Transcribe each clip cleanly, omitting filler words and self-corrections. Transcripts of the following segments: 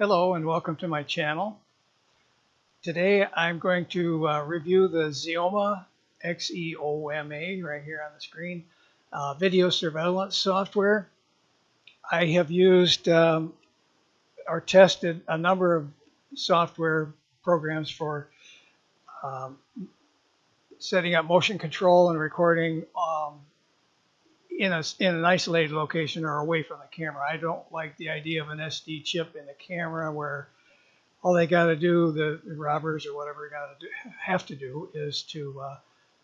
Hello and welcome to my channel. Today I'm going to review the Xeoma, Xeoma, right here on the screen, video surveillance software. I have used or tested a number of software programs for um, setting up motion control and recording in an isolated location or away from the camera. I don't like the idea of an SD chip in the camera where all they got to do, the robbers or whatever have to do, is to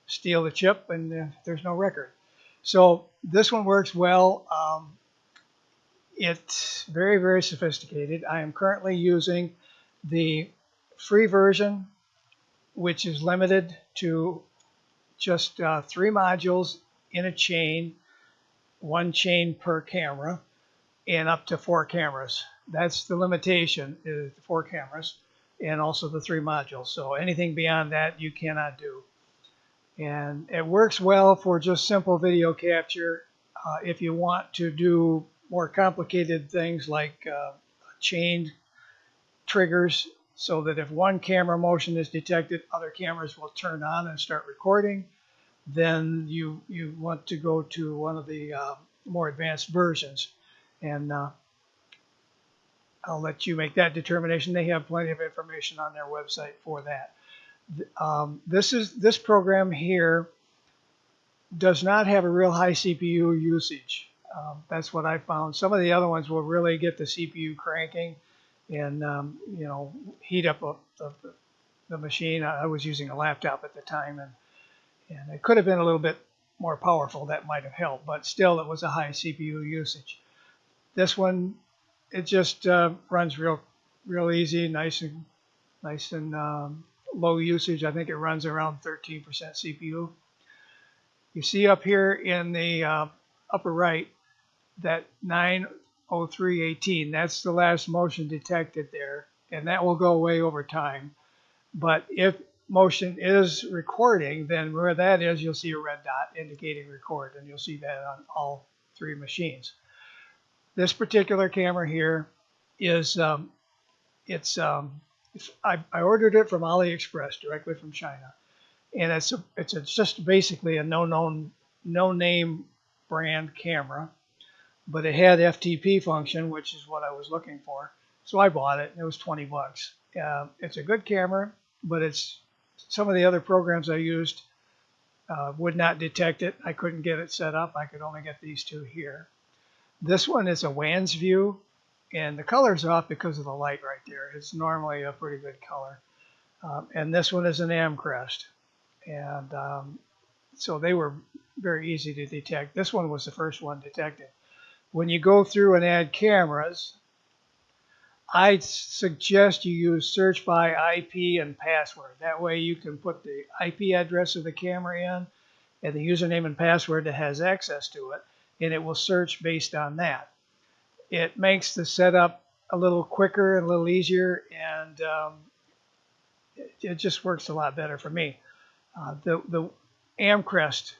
steal the chip, and there's no record. So this one works well. It's very, very sophisticated. I am currently using the free version, which is limited to just 3 modules in a chain, 1 chain per camera, and up to 4 cameras. That's the limitation, is the 4 cameras and also the 3 modules. So anything beyond that you cannot do. And it works well for just simple video capture. If you want to do more complicated things like chained triggers, so that if one camera motion is detected, other cameras will turn on and start recording, then you want to go to one of the more advanced versions. And I'll let you make that determination. They have plenty of information on their website for that. This program here does not have a real high CPU usage. That's what I found. Some of the other ones will really get the CPU cranking and heat up the machine. I was using a laptop at the time, and it could have been a little bit more powerful. That might have helped, but still it was a high CPU usage. This one, it just runs real easy, nice and low usage. I think it runs around 13% CPU. You see up here in the upper right that 90318. That's the last motion detected there, and that will go away over time. But if motion is recording, then where that is, you'll see a red dot indicating record, and you'll see that on all 3 machines. This particular camera here is I ordered it from AliExpress directly from China, and it's just basically a no name brand camera, but it had FTP function, which is what I was looking for. So I bought it, and it was 20 bucks. It's a good camera, but some of the other programs I used would not detect it. I couldn't get it set up. I could only get these 2 here. This one is a WANS view, and the color's off because of the light right there. It's normally a pretty good color. And this one is an Amcrest. And so they were very easy to detect. This one was the first one detected. When you go through and add cameras, I suggest you use search by IP and password. That way you can put the IP address of the camera in and the username and password that has access to it, and it will search based on that. It makes the setup a little quicker and a little easier, and it just works a lot better for me. The Amcrest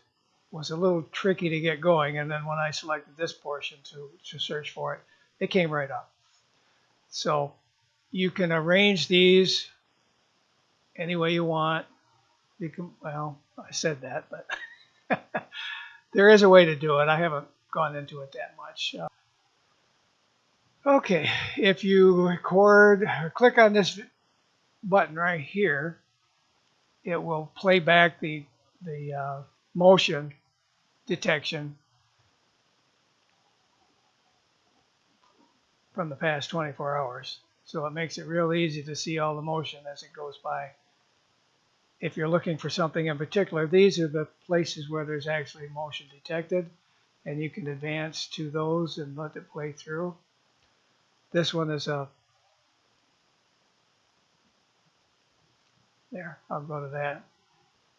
was a little tricky to get going, and then when I selected this portion to search for it, it came right up. So you can arrange these any way you want. You can, well, I said that, but there is a way to do it. I haven't gone into it that much. Okay, if you record or click on this button right here, it will play back the motion detection from the past 24 hours. So it makes it real easy to see all the motion as it goes by. If you're looking for something in particular, these are the places where there's actually motion detected, and you can advance to those and let it play through. This one is there. I'll go to that.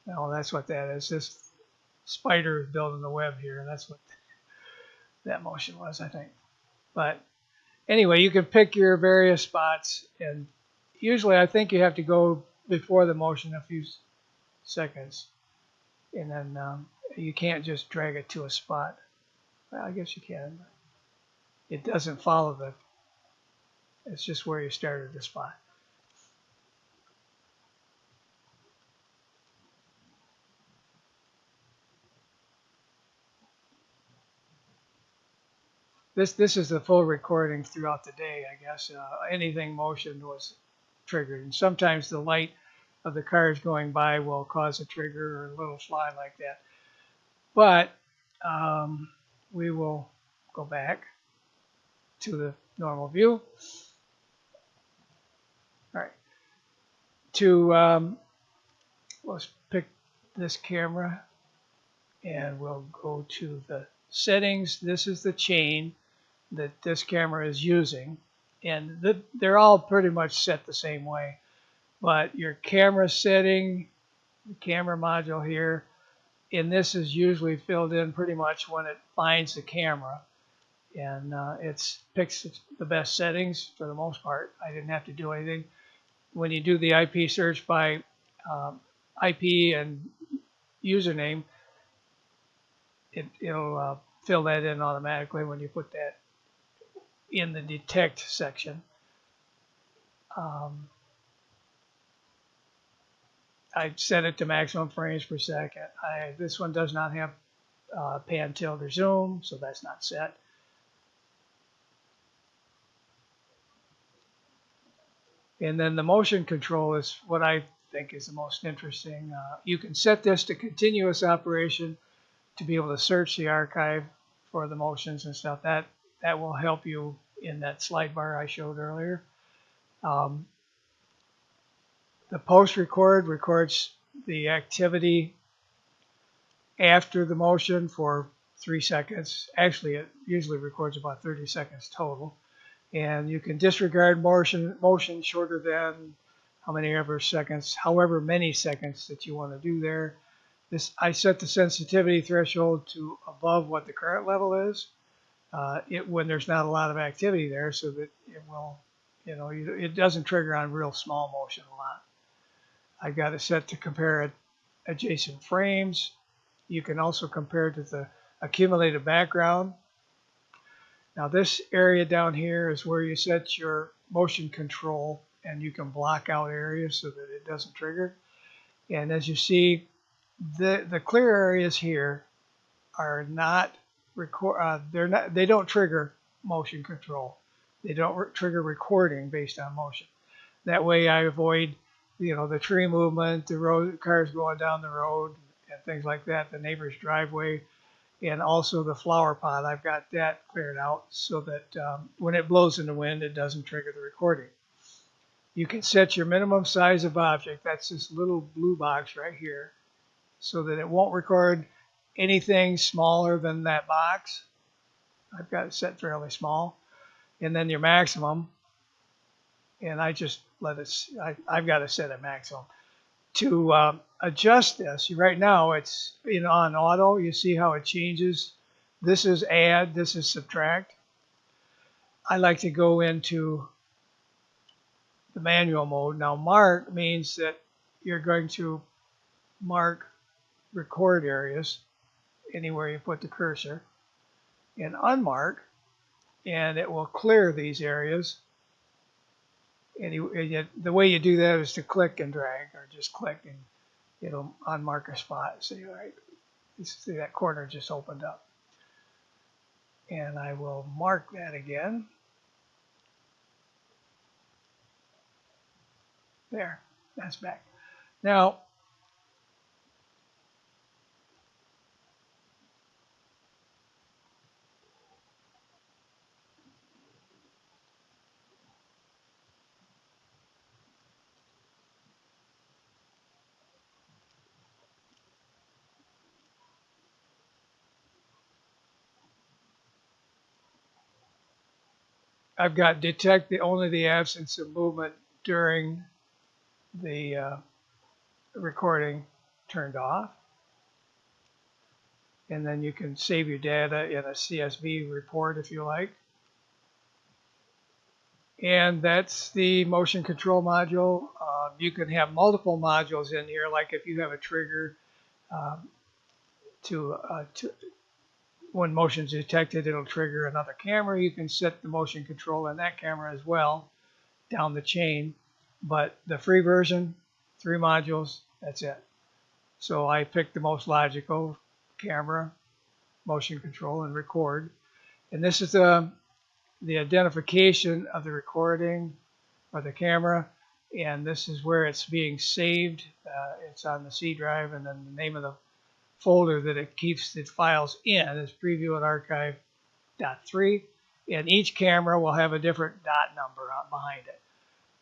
Now that's what that is. This spider is building the web here. That's what that motion was, I think. But anyway, you can pick your various spots, and usually I think you have to go before the motion a few seconds, and then you can't just drag it to a spot. Well, I guess you can, but it doesn't follow It's just where you started the spot. This is the full recording throughout the day, I guess. Anything motion was triggered, and sometimes the light of the cars going by will cause a trigger or a little fly like that. But we will go back to the normal view. All right. Let's pick this camera, and we'll go to the settings. This is the chain that this camera is using, and they're all pretty much set the same way. But your camera setting, the camera module here, and this is usually filled in pretty much when it finds the camera, and it picks the best settings for the most part. I didn't have to do anything. When you do the IP search by IP and username, it'll fill that in automatically when you put that in the detect section. I set it to maximum frames per second. This one does not have pan, tilt, or zoom, so that's not set. And then the motion control is what I think is the most interesting. You can set this to continuous operation to be able to search the archive for the motions and stuff. That will help you in that slide bar I showed earlier. The post record records the activity after the motion for 3 seconds. Actually, it usually records about 30 seconds total. And you can disregard motion shorter than however many seconds that you want to do there. I set the sensitivity threshold to above what the current level is when there's not a lot of activity there, so that it will, it doesn't trigger on real small motion a lot. I got it set to compare adjacent frames. You can also compare it to the accumulated background. Now this area down here is where you set your motion control, and you can block out areas so that it doesn't trigger. And as you see, the clear areas here are not they don't trigger motion control. They don't trigger recording based on motion. That way I avoid the tree movement, the cars going down the road, and things like that, the neighbor's driveway, and also the flower pot. I've got that cleared out so that when it blows in the wind, it doesn't trigger the recording. You can set your minimum size of object. That's this little blue box right here, so that it won't record anything smaller than that box. I've got it set fairly small. And then your maximum, and I just let it, I've got it set at maximum. To adjust this, right now it's on auto. You see how it changes. This is add, this is subtract. I like to go into the manual mode. Now mark means that you're going to mark record areas anywhere you put the cursor, and unmark, and it will clear these areas. And the way you do that is to click and drag, or just click and it'll unmark a spot. See, all right, you see that corner just opened up. And I will mark that again. There, that's back. Now, I've got detect only the absence of movement during the recording turned off. And then you can save your data in a CSV report if you like. And that's the motion control module. You can have multiple modules in here, like if you have a trigger when motion is detected, it'll trigger another camera. You can set the motion control in that camera as well. down the chain. But the free version, 3 modules, that's it. So I picked the most logical: camera, motion control, and record. And this is the identification of the recording or the camera, and this is where it's being saved. It's on the C drive, and then the name of the folder that it keeps the files in is preview and archive.3, and each camera will have a different dot number behind it.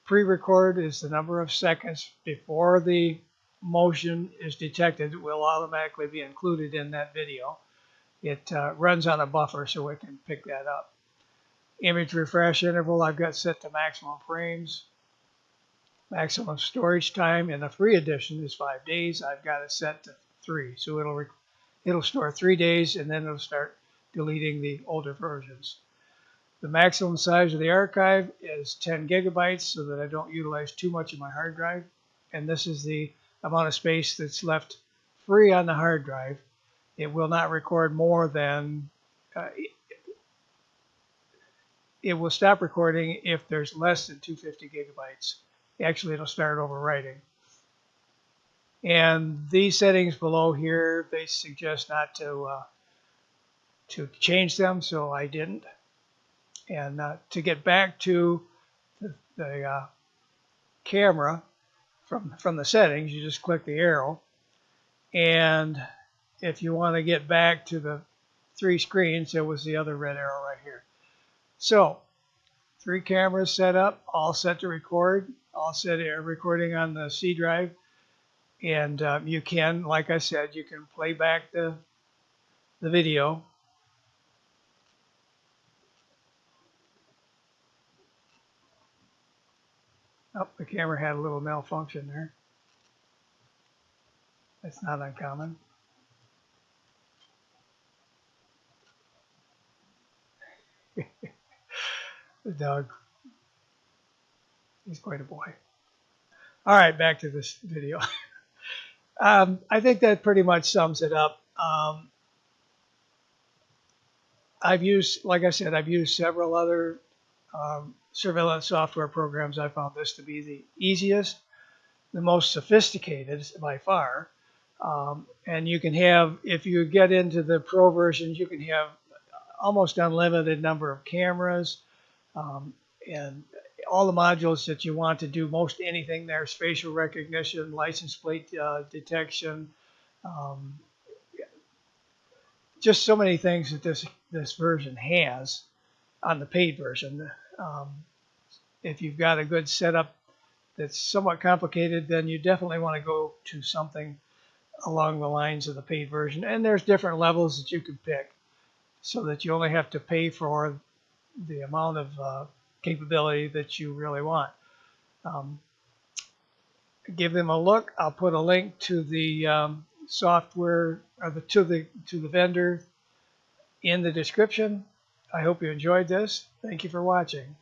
Pre-record is the number of seconds before the motion is detected. It will automatically be included in that video. It runs on a buffer, so it can pick that up. Image refresh interval I've got set to maximum frames. Maximum storage time in the free edition is 5 days. I've got it set to 3, so it'll store 3 days, and then it'll start deleting the older versions. The maximum size of the archive is 10 gigabytes, so that I don't utilize too much of my hard drive. And this is the amount of space that's left free on the hard drive. It will not record more than it will stop recording if there's less than 250 gigabytes. Actually, it'll start overwriting. And these settings below here, they suggest not to change them, so I didn't. And to get back to the camera from the settings, you just click the arrow. And if you want to get back to the 3 screens, there was the other red arrow right here. So 3 cameras set up, all set to record, all set recording on the C drive. And you can, like I said, you can play back the video. Oh, the camera had a little malfunction there. That's not uncommon. The dog, he's quite a boy. All right, back to this video. I think that pretty much sums it up. I've used, like I said, I've used several other surveillance software programs. I found this to be the easiest, the most sophisticated by far. And you can have, if you get into the pro versions, you can have almost unlimited number of cameras, and all the modules that you want to do most anything. There's facial recognition, license plate detection, just so many things that this version has on the paid version. If you've got a good setup that's somewhat complicated, then you definitely want to go to something along the lines of the paid version. And there's different levels that you can pick, so that you only have to pay for the amount of capability that you really want. Give them a look. I'll put a link to the software, or to the vendor, in the description. I hope you enjoyed this. Thank you for watching.